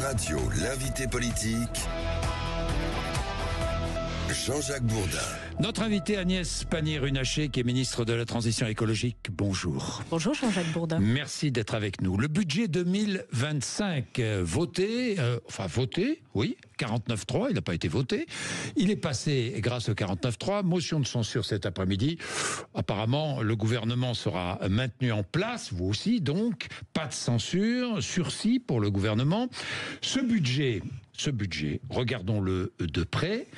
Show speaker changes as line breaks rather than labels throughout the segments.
Radio, l'invité politique, Jean-Jacques Bourdin.
Notre invité Agnès Pannier-Runacher, qui est ministre de la Transition écologique. Bonjour.
Bonjour Jean-Jacques Bourdin.
Merci d'être avec nous. Le budget 2025 voté, oui, 49.3, il n'a pas été voté. Il est passé grâce au 49.3, motion de censure cet après-midi. Apparemment, le gouvernement sera maintenu en place, vous aussi donc, pas de censure, sursis pour le gouvernement. Ce budget, regardons-le de près.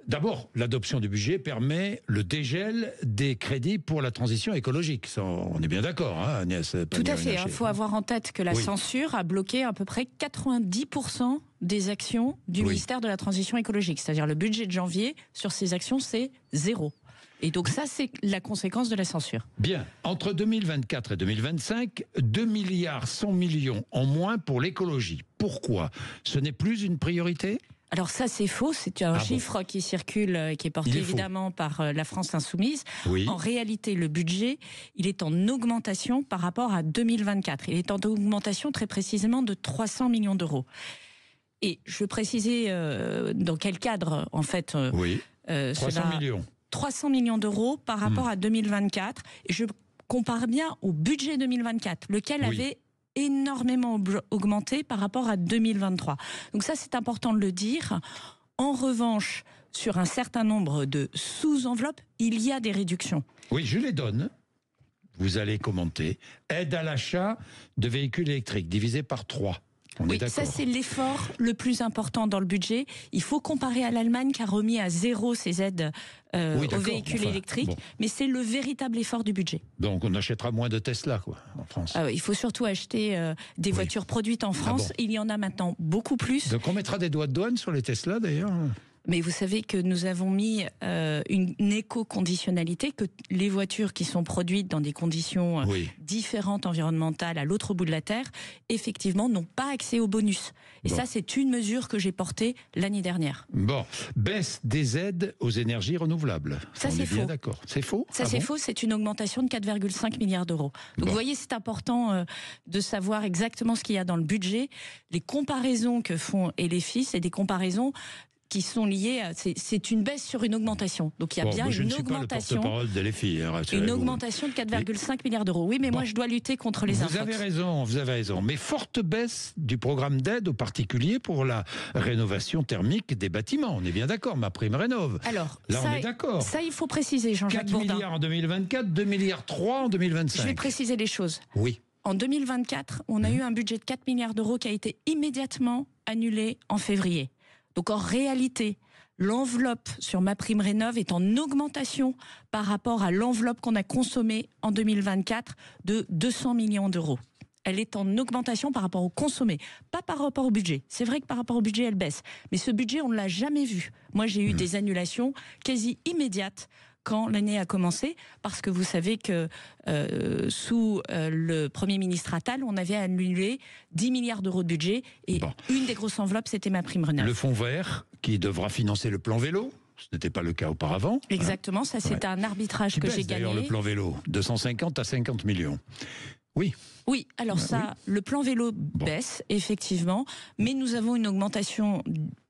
D'abord, l'adoption du budget permet le dégel des crédits pour la transition écologique. Ça, on est bien d'accord, hein, Agnès Pannier-Runacher.
Tout à fait. Il faut avoir en tête que la censure a bloqué à peu près 90% des actions du ministère de la Transition écologique. C'est-à-dire le budget de janvier, sur ces actions, c'est 0. Et donc ça, c'est la conséquence de la censure.
Bien. Entre 2024 et 2025, 2 milliards 100 millions en moins pour l'écologie. Pourquoi ? Ce n'est plus une priorité ?
Alors ça, c'est faux. C'est un chiffre qui circule, qui est porté évidemment par la France Insoumise.
Oui.
En réalité, le budget, il est en augmentation par rapport à 2024. Il est en augmentation très précisément de 300 millions d'euros. Et je veux préciser dans quel cadre, en fait...
300 millions.
300 millions d'euros par rapport à 2024. Et je compare bien au budget 2024, lequel avait énormément augmenté par rapport à 2023. Donc ça, c'est important de le dire. En revanche, sur un certain nombre de sous-enveloppes, il y a des réductions.
Oui, je les donne. Vous allez commenter. Aide à l'achat de véhicules électriques, divisé par 3.
Ça c'est l'effort le plus important dans le budget. Il faut comparer à l'Allemagne qui a remis à 0 ses aides aux véhicules électriques, mais c'est le véritable effort du budget.
Donc on achètera moins de Tesla en France.
Il faut surtout acheter des voitures produites en France. Il y en a maintenant beaucoup plus.
Donc on mettra des droits de douane sur les Tesla d'ailleurs.
Mais vous savez que nous avons mis une éco-conditionnalité, que les voitures qui sont produites dans des conditions différentes environnementales à l'autre bout de la Terre, effectivement, n'ont pas accès au bonus. Et ça, c'est une mesure que j'ai portée l'année dernière. Bon,
baisse des aides aux énergies renouvelables.
Ça, c'est faux.
D'accord. C'est faux ?
Ça, c'est faux. C'est une augmentation de 4,5 milliards d'euros. Donc, vous voyez, c'est important de savoir exactement ce qu'il y a dans le budget. Les comparaisons que font LFI, c'est des comparaisons qui sont liées à... C'est une baisse sur une augmentation. Donc il y a bien une augmentation.
Pas de LFI,
une augmentation de 4,5 milliards d'euros. Oui, mais moi je dois lutter contre les infox.
Vous avez raison. Mais forte baisse du programme d'aide aux particuliers pour la rénovation thermique des bâtiments. On est bien d'accord, MaPrimeRénov'.
Alors,
là on est d'accord.
Ça, il faut préciser, Jean-Jacques Bourdin. 4
milliards en 2024, 2 milliards 3 en 2025.
Je vais préciser les choses.
Oui.
En 2024, on a eu un budget de 4 milliards d'euros qui a été immédiatement annulé en février. Donc en réalité, l'enveloppe sur MaPrimeRénov' est en augmentation par rapport à l'enveloppe qu'on a consommée en 2024 de 200 millions d'euros. Elle est en augmentation par rapport au consommé, pas par rapport au budget. C'est vrai que par rapport au budget, elle baisse. Mais ce budget, on ne l'a jamais vu. Moi, j'ai eu des annulations quasi immédiates quand l'année a commencé, parce que vous savez que sous le Premier ministre Attal, on avait annulé 10 milliards d'euros de budget, et une des grosses enveloppes, c'était MaPrimeRénov'.
Le fonds vert, qui devra financer le plan vélo, ce n'était pas le cas auparavant.
Exactement, ça c'est un arbitrage que j'ai gagné.
D'ailleurs, le plan vélo, de 150 à 50 millions. Oui,
alors le plan vélo baisse, effectivement, mais nous avons une augmentation,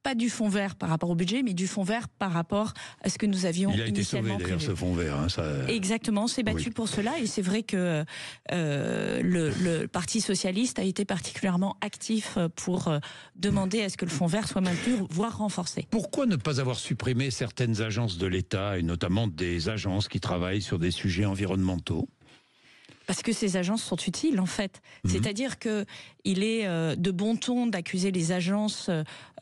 pas du fonds vert par rapport au budget, mais du fonds vert par rapport à ce que nous avions initialement prévu.
Il a été sauvé d'ailleurs, ce fonds vert.
Exactement, on s'est battu pour cela, et c'est vrai que le Parti Socialiste a été particulièrement actif pour demander à ce que le fonds vert soit maintenu, voire renforcé.
Pourquoi ne pas avoir supprimé certaines agences de l'État, et notamment des agences qui travaillent sur des sujets environnementaux ?
Parce que ces agences sont utiles, en fait. C'est-à-dire qu'il est de bon ton d'accuser les agences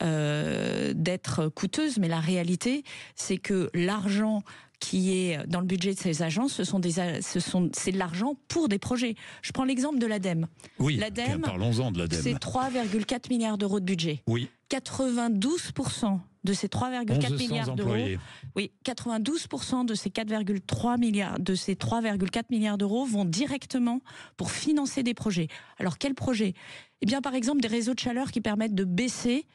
d'être coûteuses, mais la réalité, c'est que l'argent qui est dans le budget de ces agences, c'est de l'argent pour des projets. Je prends l'exemple de l'ADEME.
Oui,
l'ADEME,
parlons-en de l'ADEME.
C'est 3,4 milliards d'euros de budget.
Oui.
92% de ces 3,4 milliards d'euros. Oui, 92% de ces 3,4 milliards d'euros vont directement pour financer des projets. Alors quels projets ? Eh bien, par exemple, des réseaux de chaleur qui permettent de baisser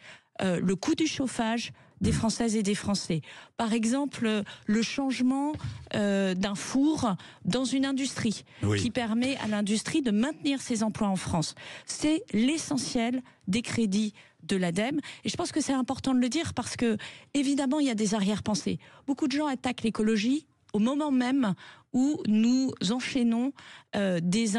le coût du chauffage des Françaises et des Français. Par exemple, le changement d'un four dans une industrie qui permet à l'industrie de maintenir ses emplois en France. C'est l'essentiel des crédits de l'ADEME. Et je pense que c'est important de le dire parce que, évidemment, il y a des arrière-pensées. Beaucoup de gens attaquent l'écologie au moment même où nous enchaînons des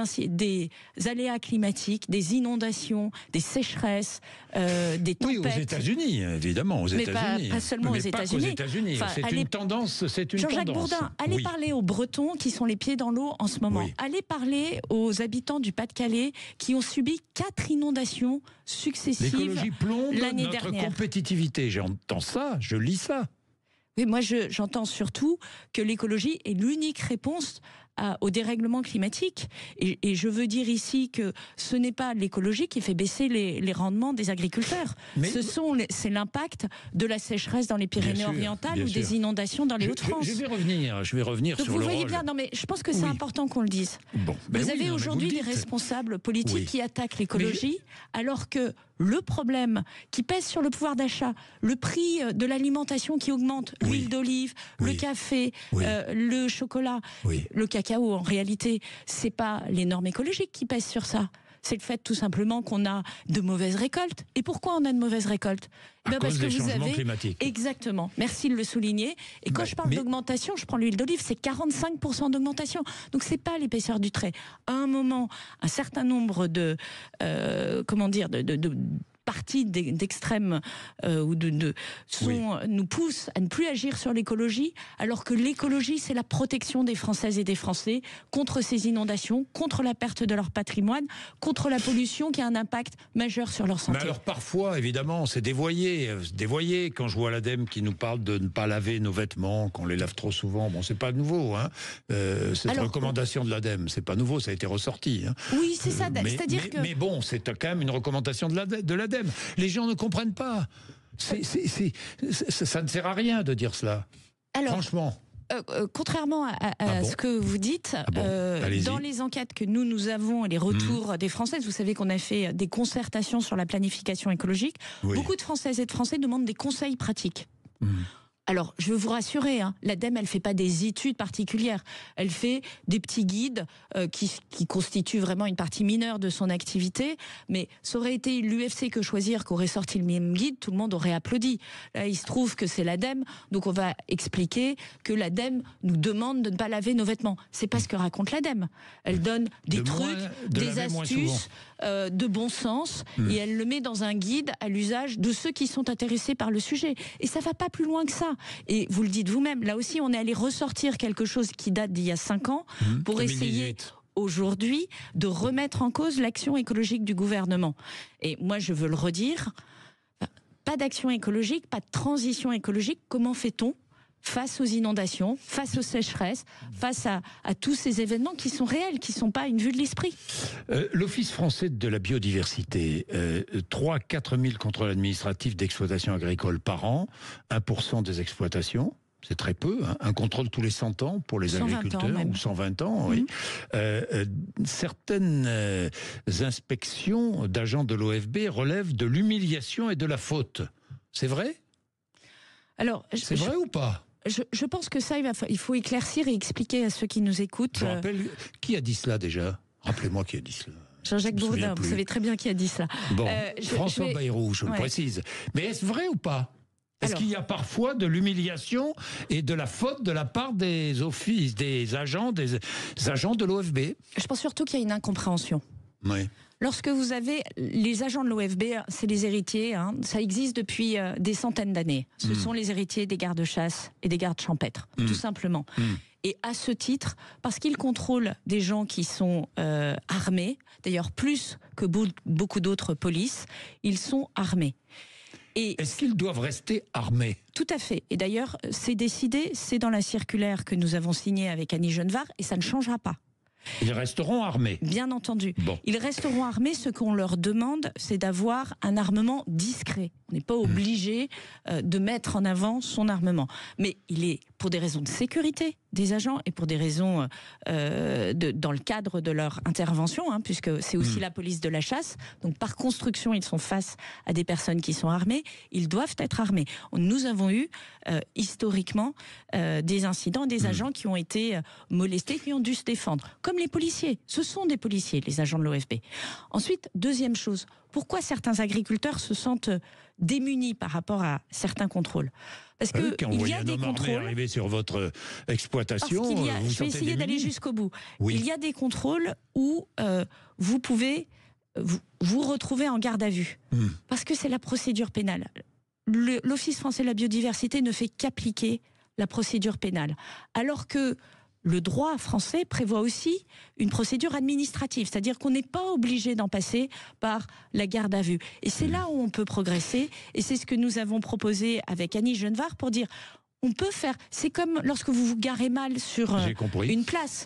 aléas climatiques, des inondations, des sécheresses, des tempêtes.
Oui, aux États-Unis, évidemment, aux États-Unis.
Pas seulement aux États-Unis.
Enfin, c'est une tendance.
Jean-Jacques Bourdin, allez parler aux Bretons qui sont les pieds dans l'eau en ce moment. Allez parler aux habitants du Pas-de-Calais qui ont subi 4 inondations successives l'année dernière.
L'écologie plombe notre compétitivité. J'entends ça, je lis ça.
Oui, moi j'entends surtout que l'écologie est l'unique réponse au dérèglement climatique. Et je veux dire ici que ce n'est pas l'écologie qui fait baisser les rendements des agriculteurs. C'est l'impact de la sécheresse dans les Pyrénées-Orientales ou des inondations dans les Hauts-de-France.
Je vais revenir
Donc
sur
vous
le
voyez
rôle.
bien, non mais je pense que c'est important qu'on le dise.
Bon,
vous avez aujourd'hui des responsables politiques qui attaquent l'écologie, alors que le problème qui pèse sur le pouvoir d'achat, le prix de l'alimentation qui augmente, l'huile d'olive, le café, le chocolat, le cacao, en réalité, c'est pas les normes écologiques qui pèsent sur ça. C'est le fait tout simplement qu'on a de mauvaises récoltes. Et pourquoi on a de mauvaises récoltes ?
Parce que vous avez climatiques.
Exactement. Merci de le souligner. Et quand je parle d'augmentation, je prends l'huile d'olive, c'est 45% d'augmentation. Donc c'est pas l'épaisseur du trait. À un moment, un certain nombre de partis d'extrême nous poussent à ne plus agir sur l'écologie, alors que l'écologie, c'est la protection des Françaises et des Français contre ces inondations, contre la perte de leur patrimoine, contre la pollution qui a un impact majeur sur leur santé.
Mais alors parfois, évidemment, c'est dévoyé quand je vois l'ADEME qui nous parle de ne pas laver nos vêtements, qu'on les lave trop souvent. Bon, c'est pas nouveau, hein. Cette recommandation de l'ADEME, c'est pas nouveau, ça a été ressorti. Hein.
Oui, c'est ça. C'est-à-dire que...
Mais bon, c'est quand même une recommandation de l'ADEME. Les gens ne comprennent pas. Ça ne sert à rien de dire cela. Alors, franchement.
Contrairement à ce que vous dites, dans les enquêtes que nous avons et les retours des Françaises, vous savez qu'on a fait des concertations sur la planification écologique, beaucoup de Françaises et de Français demandent des conseils pratiques. Alors, je veux vous rassurer, l'ADEME, elle ne fait pas des études particulières. Elle fait des petits guides qui constituent vraiment une partie mineure de son activité. Mais ça aurait été l'UFC Que Choisir qui aurait sorti le même guide, tout le monde aurait applaudi. Là, il se trouve que c'est l'ADEME, donc on va expliquer que l'ADEME nous demande de ne pas laver nos vêtements. C'est pas ce que raconte l'ADEME. Elle donne des trucs, des astuces de bon sens, et elle le met dans un guide à l'usage de ceux qui sont intéressés par le sujet. Et ça va pas plus loin que ça. Et vous le dites vous-même, là aussi on est allé ressortir quelque chose qui date d'il y a 5 ans pour 2018. Essayer aujourd'hui de remettre en cause l'action écologique du gouvernement. Et moi je veux le redire, pas d'action écologique, pas de transition écologique. Comment fait-on face aux inondations, face aux sécheresses, face à tous ces événements qui sont réels, qui ne sont pas une vue de l'esprit?
L'Office français de la biodiversité, 3-4 000 contrôles administratifs d'exploitation agricole par an, 1% des exploitations. C'est très peu, hein. Un contrôle tous les 100 ans pour les agriculteurs, ou 120 ans, oui. Certaines inspections d'agents de l'OFB relèvent de l'humiliation et de la faute. C'est vrai ?
Alors,
c'est vrai ou pas ?
Je pense que ça, il faut éclaircir et expliquer à ceux qui nous écoutent.
Je rappelle, qui a dit cela déjà ? Rappelez-moi qui a dit cela.
Jean-Jacques Bourdin, vous savez très bien qui a dit cela.
Bon, François Bayrou, je le précise. Mais est-ce vrai ou pas ? Est-ce qu'il y a parfois de l'humiliation et de la faute de la part des offices, des agents de l'OFB ?
Je pense surtout qu'il y a une incompréhension.
Oui.
Lorsque vous avez les agents de l'OFB, c'est les héritiers, ça existe depuis des centaines d'années. Ce sont les héritiers des gardes-chasse et des gardes champêtres, tout simplement. Et à ce titre, parce qu'ils contrôlent des gens qui sont armés, d'ailleurs plus que beaucoup d'autres polices, ils sont armés.
Est-ce qu'ils doivent rester armés ?
Tout à fait. Et d'ailleurs, c'est décidé, c'est dans la circulaire que nous avons signée avec Annie Genevard, et ça ne changera pas.
Ils resteront armés.
Bien entendu.
Bon.
Ils resteront armés. Ce qu'on leur demande, c'est d'avoir un armement discret. On n'est pas obligé de mettre en avant son armement. Mais il est, pour des raisons de sécurité, des agents et pour des raisons dans le cadre de leur intervention, hein, puisque c'est aussi la police de la chasse. Donc par construction, ils sont face à des personnes qui sont armées. Ils doivent être armés. Nous avons eu historiquement des incidents, des agents qui ont été molestés, qui ont dû se défendre. Comme les policiers. Ce sont des policiers, les agents de l'OFB. Ensuite, deuxième chose, pourquoi certains agriculteurs se sentent démunis par rapport à certains contrôles? Parce que il y a des contrôles
arriver sur votre exploitation.
Je vais essayer d'aller jusqu'au bout.
Oui.
Il y a des contrôles où vous pouvez vous retrouver en garde à vue. Parce que c'est la procédure pénale. L'Office français de la biodiversité ne fait qu'appliquer la procédure pénale. Alors que le droit français prévoit aussi une procédure administrative, c'est-à-dire qu'on n'est pas obligé d'en passer par la garde à vue. Et c'est là où on peut progresser, et c'est ce que nous avons proposé avec Annie Genevard pour dire, on peut faire, c'est comme lorsque vous vous garez mal sur une place.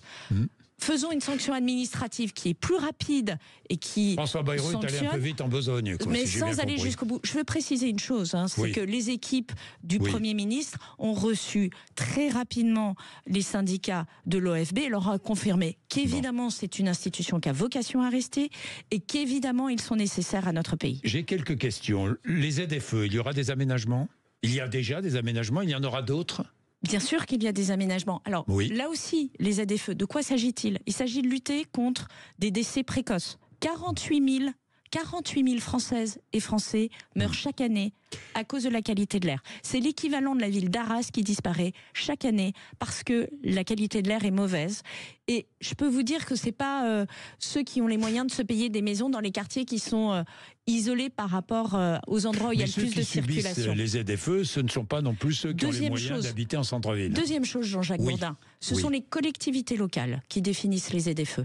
Faisons une sanction administrative qui est plus rapide et qui
François Bayrou est allé un peu vite en besogne.
Mais sans aller jusqu'au bout. Je veux préciser une chose, hein, c'est que les équipes du Premier ministre ont reçu très rapidement les syndicats de l'OFB et leur a confirmé qu'évidemment c'est une institution qui a vocation à rester et qu'évidemment ils sont nécessaires à notre pays.
J'ai quelques questions. Les ZFE, il y aura des aménagements? Il y a déjà des aménagements, il y en aura d'autres?
Bien sûr qu'il y a des aménagements. Alors là aussi, les ZFE, de quoi s'agit-il? Il s'agit de lutter contre des décès précoces. 48 000 Françaises et Français meurent chaque année à cause de la qualité de l'air. C'est l'équivalent de la ville d'Arras qui disparaît chaque année parce que la qualité de l'air est mauvaise. Et je peux vous dire que c'est pas ceux qui ont les moyens de se payer des maisons dans les quartiers qui sont isolés par rapport aux endroits où il y a le plus de circulation.
Les ZFE, ce ne sont pas non plus ceux qui ont les moyens d'habiter en centre-ville.
Deuxième chose, Jean-Jacques Bourdin, ce sont les collectivités locales qui définissent les ZFE.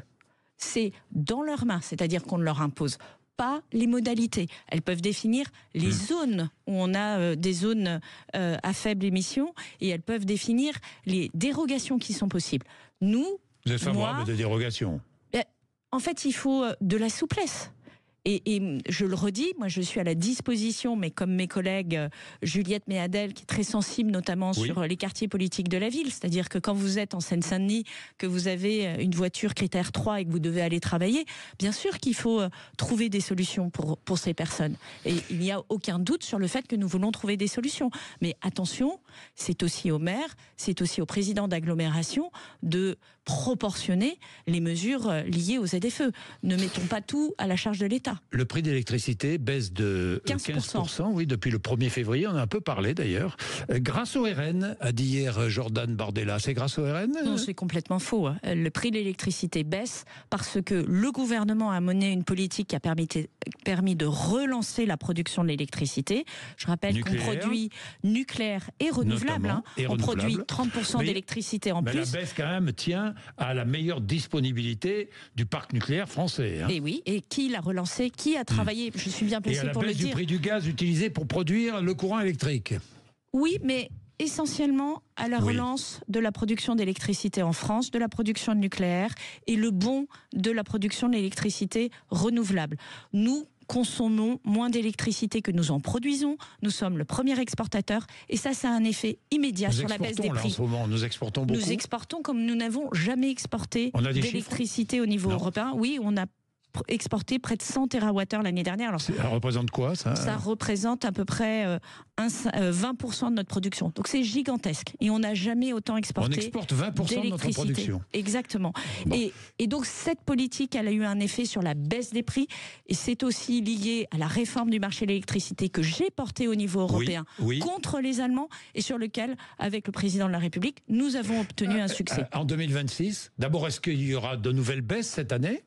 C'est dans leurs mains, c'est-à-dire qu'on ne leur impose pas les modalités. Elles peuvent définir les zones où on a des zones à faible émission et elles peuvent définir les dérogations qui sont possibles. Nous,
vous êtes favorable des dérogations?
En fait, il faut de la souplesse. Et je le redis, moi je suis à la disposition, mais comme mes collègues Juliette Méadel, qui est très sensible notamment sur les quartiers politiques de la ville, c'est-à-dire que quand vous êtes en Seine-Saint-Denis, que vous avez une voiture critère 3 et que vous devez aller travailler, bien sûr qu'il faut trouver des solutions pour ces personnes. Et il n'y a aucun doute sur le fait que nous voulons trouver des solutions. Mais attention, c'est aussi au maire, c'est aussi au président d'agglomération de proportionner les mesures liées aux ZFE. Ne mettons pas tout à la charge de l'État.
Le prix de l'électricité baisse de 15%, oui, depuis le 1er février, on a un peu parlé d'ailleurs. Grâce au RN, a dit hier Jordan Bardella, c'est grâce au RN?
Non, c'est complètement faux. Le prix de l'électricité baisse parce que le gouvernement a mené une politique qui a permis de relancer la production de l'électricité. Je rappelle qu'on produit nucléaire et renouvelable. On produit 30% d'électricité en plus.
Mais la baisse quand même tient à la meilleure disponibilité du parc nucléaire français.
Et oui, et qui l'a relancé? Qui a travaillé? Je suis bien placé pour le dire.
Et à la baisse du prix du gaz utilisé pour produire le courant électrique.
Oui, mais essentiellement à la relance de la production d'électricité en France, de la production de nucléaire et le bond de la production d'électricité renouvelable. Nous consommons moins d'électricité que nous en produisons. Nous sommes le premier exportateur et ça a un effet immédiat sur la baisse des prix.
En ce moment, nous exportons beaucoup.
Nous exportons comme nous n'avons jamais exporté d'électricité au niveau européen. Oui, on a exporté près de 100 TWh l'année dernière. Alors,
ça représente quoi, ça?
Ça représente à peu près 20% de notre production. Donc c'est gigantesque. Et on n'a jamais autant exporté.
On exporte 20% de notre production.
Exactement. Bon. Et donc cette politique, elle a eu un effet sur la baisse des prix. Et c'est aussi lié à la réforme du marché de l'électricité que j'ai portée au niveau européen contre les Allemands et sur lequel, avec le président de la République, nous avons obtenu un succès.
En 2026, d'abord, est-ce qu'il y aura de nouvelles baisses cette année?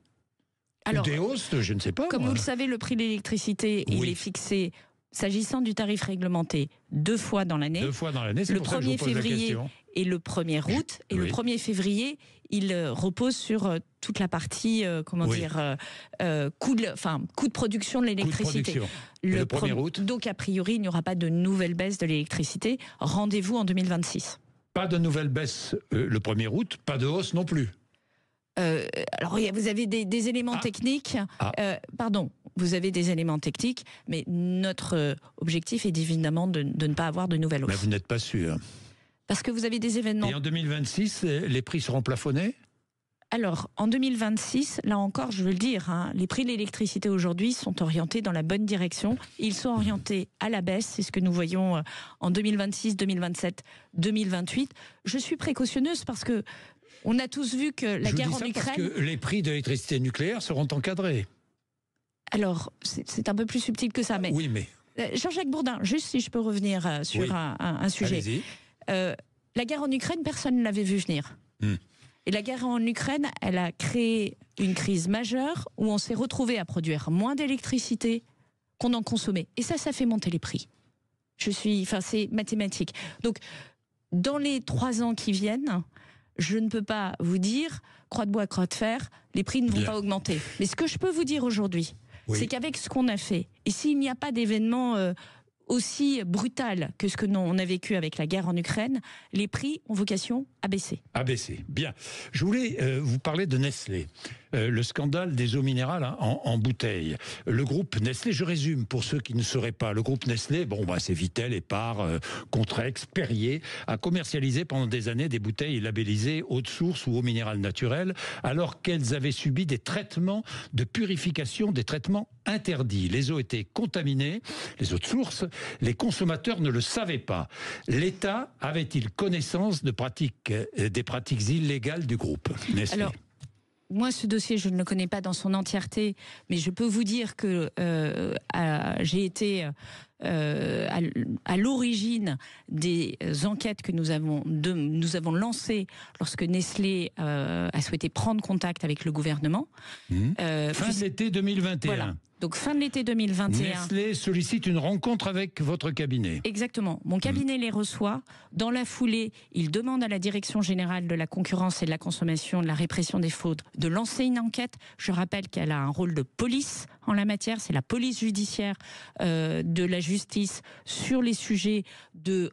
Alors, des hausses, je ne sais pas.
Comme vous le savez, le prix de l'électricité, il est fixé, s'agissant du tarif réglementé, 2 fois dans l'année.
2 fois dans l'année, c'est
le
pour ça que je vous pose la question.
Le 1er février et le 1er août. Et le 1er février, il repose sur toute la partie, coût de production de l'électricité.
Le 1er août.
Donc, a priori, il n'y aura pas de nouvelle baisse de l'électricité. Rendez-vous en 2026.
Pas de nouvelle baisse le 1er août, pas de hausse non plus.
Alors vous avez des éléments techniques. Vous avez des éléments techniques, mais notre objectif est évidemment de ne pas avoir de nouvelles hausses.
Mais vous n'êtes pas sûr.
Parce que vous avez des événements.
Et en 2026, les prix seront plafonnés ?
Alors, en 2026, là encore, je veux le dire, hein, les prix de l'électricité aujourd'hui sont orientés dans la bonne direction. Ils sont orientés à la baisse, c'est ce que nous voyons en 2026, 2027, 2028. Je suis précautionneuse parce que on a tous vu que la guerre en Ukraine...
Parce que les prix de l'électricité nucléaire seront encadrés.
Alors, c'est un peu plus subtil que ça, mais...
Oui, mais...
Jean-Jacques Bourdin, juste si je peux revenir sur un sujet.
Allez-y.
La guerre en Ukraine, personne ne l'avait vu venir. Et la guerre en Ukraine, elle a créé une crise majeure où on s'est retrouvé à produire moins d'électricité qu'on en consommait. Et ça fait monter les prix. C'est mathématique. Donc, dans les 3 ans qui viennent, je ne peux pas vous dire, croix de bois, croix de fer, les prix ne vont pas augmenter. Mais ce que je peux vous dire aujourd'hui, c'est qu'avec ce qu'on a fait, et s'il n'y a pas d'événement aussi brutal que ce que on a vécu avec la guerre en Ukraine, les prix ont vocation à baisser.
À baisser, bien. Je voulais vous parler de Nestlé. Le scandale des eaux minérales en bouteille. Le groupe Nestlé, je résume pour ceux qui ne sauraient pas, le groupe Nestlé, c'est Vittel, Épar, Contrex, Perrier, a commercialisé pendant des années des bouteilles labellisées eau de source ou eau minérale naturelle, alors qu'elles avaient subi des traitements de purification, des traitements interdits. Les eaux étaient contaminées, les eaux de source, les consommateurs ne le savaient pas. L'État avait-il connaissance des pratiques illégales du groupe Nestlé?
Alors, moi, ce dossier, je ne le connais pas dans son entièreté, mais je peux vous dire que j'ai été à l'origine des enquêtes que nous avons lancées lorsque Nestlé a souhaité prendre contact avec le gouvernement.
Fin de l'été 2021.
Voilà. Donc fin de l'été 2021.
Nestlé sollicite une rencontre avec votre cabinet.
Exactement. Mon cabinet les reçoit. Dans la foulée, il demande à la Direction générale de la concurrence et de la consommation, de la répression des fraudes, de lancer une enquête. Je rappelle qu'elle a un rôle de police en la matière. C'est la police judiciaire de la justice sur les sujets de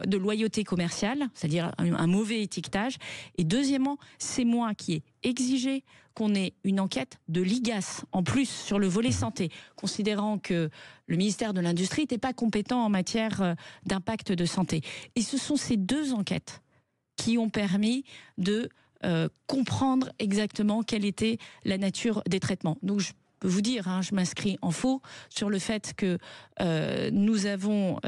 de loyauté commerciale, c'est-à-dire un mauvais étiquetage. Et deuxièmement, c'est moi qui ai exigé qu'on ait une enquête de l'IGAS, en plus, sur le volet santé, considérant que le ministère de l'Industrie n'était pas compétent en matière d'impact de santé. Et ce sont ces 2 enquêtes qui ont permis de comprendre exactement quelle était la nature des traitements. Donc, je peux vous dire, je m'inscris en faux sur le fait que nous avions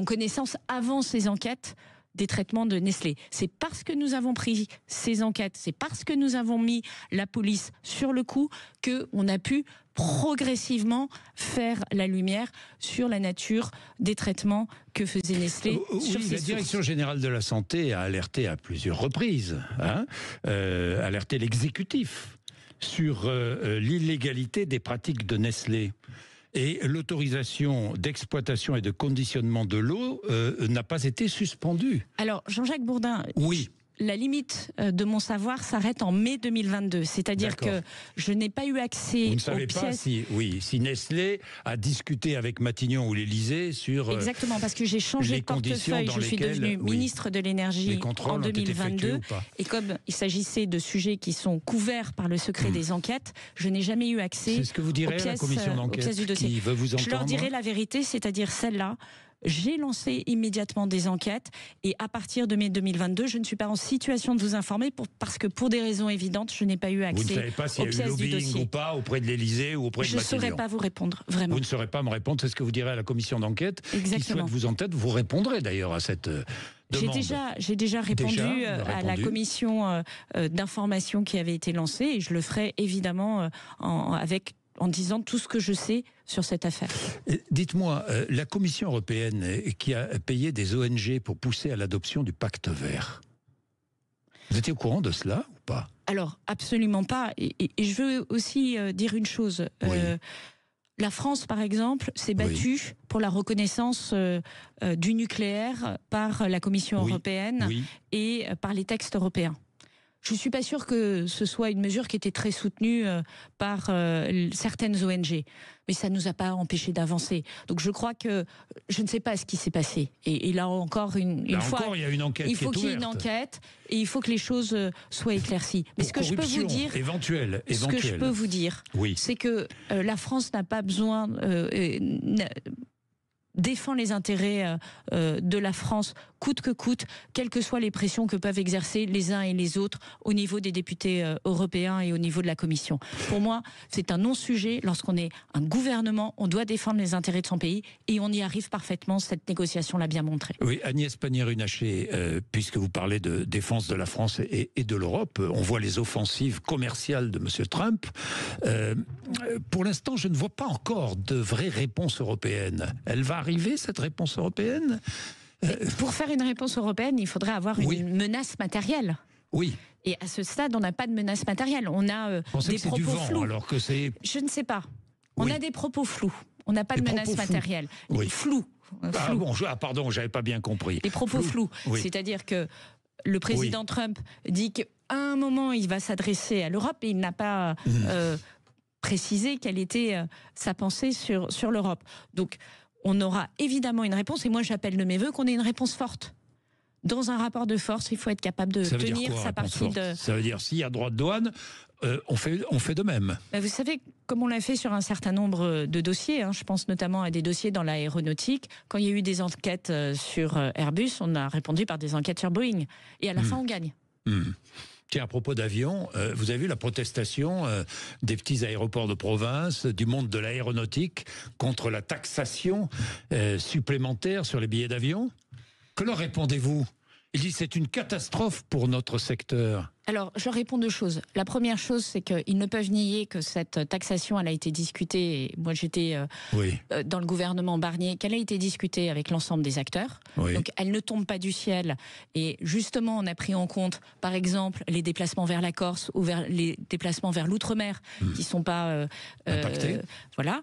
connaissance avant ces enquêtes des traitements de Nestlé. C'est parce que nous avons pris ces enquêtes, c'est parce que nous avons mis la police sur le coup qu'on a pu progressivement faire la lumière sur la nature des traitements que faisait Nestlé sur ces sources.
La Direction générale de la santé a alerté à plusieurs reprises, alerté l'exécutif sur l'illégalité des pratiques de Nestlé. Et l'autorisation d'exploitation et de conditionnement de l'eau n'a pas été suspendue.
Alors, Jean-Jacques Bourdin...
Oui.
La limite de mon savoir s'arrête en mai 2022. C'est-à-dire que je n'ai pas eu accès aux pièces...
Vous ne savez pas si Nestlé a discuté avec Matignon ou l'Élysée sur...
Exactement, parce que j'ai changé de portefeuille. Je suis devenue ministre de l'Énergie en 2022. Et comme il s'agissait de sujets qui sont couverts par le secret des enquêtes, je n'ai jamais eu accès
C'est ce que vous direz à la commission d'enquête qui veut vous entendre.
Je leur dirai la vérité, c'est-à-dire celle-là. J'ai lancé immédiatement des enquêtes et à partir de mai 2022, je ne suis pas en situation de vous informer parce que pour des raisons évidentes, je n'ai pas eu accès aux pièces du dossier. Vous ne savez pas s'il y a eu lobbying
ou pas auprès de l'Élysée ou auprès de Matignon.
Je ne saurais pas vous répondre, vraiment.
Vous ne saurez pas me répondre, c'est ce que vous direz à la commission d'enquête.
Exactement.
Qui souhaite vous entendre. Vous répondrez d'ailleurs à cette demande.
J'ai déjà répondu à la commission d'information qui avait été lancée et je le ferai évidemment en disant tout ce que je sais sur cette affaire.
Dites-moi, la Commission européenne qui a payé des ONG pour pousser à l'adoption du pacte vert, vous étiez au courant de cela ou pas?
Alors, absolument pas. Et je veux aussi dire une chose.
Oui.
La France, par exemple, s'est battue pour la reconnaissance du nucléaire par la Commission européenne et par les textes européens. Je ne suis pas sûre que ce soit une mesure qui était très soutenue par certaines ONG. Mais ça ne nous a pas empêché d'avancer. Donc je crois que je ne sais pas ce qui s'est passé. Et là encore, une fois,
il y a une enquête
il faut qu'il y ait une enquête et il faut que les choses soient éclaircies. Mais ce que je peux vous dire,
ce
que je peux vous dire, c'est que la France n'a pas besoin défend les intérêts de la France coûte que coûte, quelles que soient les pressions que peuvent exercer les uns et les autres au niveau des députés européens et au niveau de la Commission. Pour moi, c'est un non-sujet. Lorsqu'on est un gouvernement, on doit défendre les intérêts de son pays et on y arrive parfaitement. Cette négociation l'a bien montré.
Oui, Agnès Pannier-Runacher, puisque vous parlez de défense de la France et de l'Europe, on voit les offensives commerciales de M. Trump. Pour l'instant, je ne vois pas encore de vraie réponse européenne. Elle va arriver, cette réponse européenne ?
Pour faire une réponse européenne, il faudrait avoir une menace matérielle.
Oui.
Et à ce stade, on n'a pas de menace matérielle. On a des propos flous.
Alors que c'est...
Je ne sais pas. On a des propos flous. On n'a pas de menace matérielle. Flou.
Ah bon, pardon, j'avais pas bien compris.
Des propos flous. Oui. C'est-à-dire que le président Trump dit qu'à un moment, il va s'adresser à l'Europe et il n'a pas précisé quelle était sa pensée sur l'Europe. Donc, on aura évidemment une réponse, et moi j'appelle de mes voeux qu'on ait une réponse forte. Dans un rapport de force, il faut être capable de tenir sa partie de...
Ça veut dire, s'il y a droit de douane, on fait de même.
Vous savez, comme on l'a fait sur un certain nombre de dossiers, je pense notamment à des dossiers dans l'aéronautique, quand il y a eu des enquêtes sur Airbus, on a répondu par des enquêtes sur Boeing. Et à la fin, on gagne.
Tiens, à propos d'avions, vous avez vu la protestation des petits aéroports de province, du monde de l'aéronautique, contre la taxation supplémentaire sur les billets d'avion? Que leur répondez-vous? Il dit c'est une catastrophe pour notre secteur.
Alors, je réponds deux choses. La première chose, c'est qu'ils ne peuvent nier que cette taxation, elle a été discutée, et moi j'étais dans le gouvernement Barnier, qu'elle a été discutée avec l'ensemble des acteurs. Oui. Donc, elle ne tombe pas du ciel. Et justement, on a pris en compte, par exemple, les déplacements vers la Corse ou les déplacements vers l'outre-mer, qui ne sont pas...
impactés.
Voilà.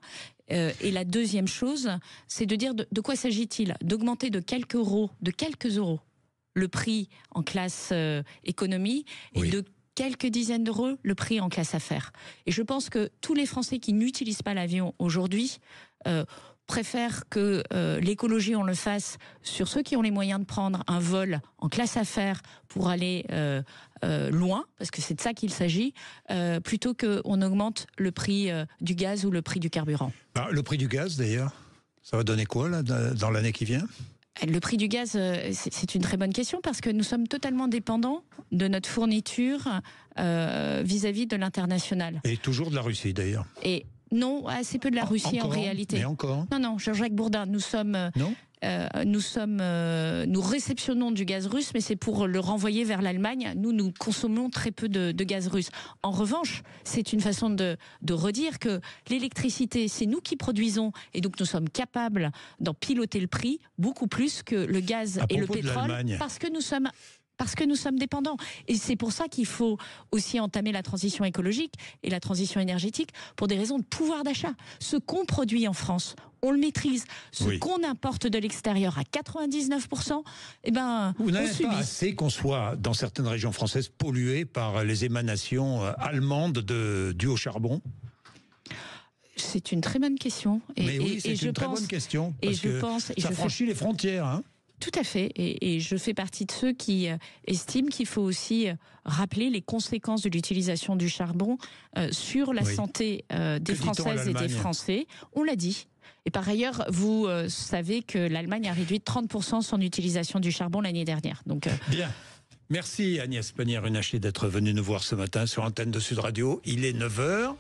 Et la deuxième chose, c'est de dire de quoi s'agit-il? D'augmenter de quelques euros, le prix en classe économie et de quelques dizaines d'euros le prix en classe affaires. Et je pense que tous les Français qui n'utilisent pas l'avion aujourd'hui préfèrent que l'écologie, on le fasse sur ceux qui ont les moyens de prendre un vol en classe affaires pour aller loin, parce que c'est de ça qu'il s'agit, plutôt qu'on augmente le prix du gaz ou le prix du carburant.
Le prix du gaz, d'ailleurs, ça va donner quoi là, dans l'année qui vient ?
Le prix du gaz, c'est une très bonne question parce que nous sommes totalement dépendants de notre fourniture vis-à-vis de l'international.
Et toujours de la Russie d'ailleurs.
Et non, assez peu de la Russie en réalité.
Mais encore.
Non, Jean-Jacques Bourdin, nous réceptionnons du gaz russe, mais c'est pour le renvoyer vers l'Allemagne. Nous consommons très peu de gaz russe. En revanche, c'est une façon de redire que l'électricité, c'est nous qui produisons, et donc nous sommes capables d'en piloter le prix beaucoup plus que le gaz et le pétrole, parce que nous sommes dépendants. Et c'est pour ça qu'il faut aussi entamer la transition écologique et la transition énergétique pour des raisons de pouvoir d'achat. Ce qu'on produit en France, on le maîtrise. Ce qu'on importe de l'extérieur à 99%,
vous n'avez pas assez qu'on soit, dans certaines régions françaises, polluées par les émanations allemandes dues au charbon?
C'est une très bonne question.
C'est une très bonne question. Parce que ça franchit les frontières,
Tout à fait, et je fais partie de ceux qui estiment qu'il faut aussi rappeler les conséquences de l'utilisation du charbon sur la santé des Françaises et des Français. On l'a dit. Et par ailleurs, vous savez que l'Allemagne a réduit de 30% son utilisation du charbon l'année dernière. Donc,
Bien. Merci Agnès Pannier-Runacher d'être venue nous voir ce matin sur Antenne de Sud Radio. Il est 9h.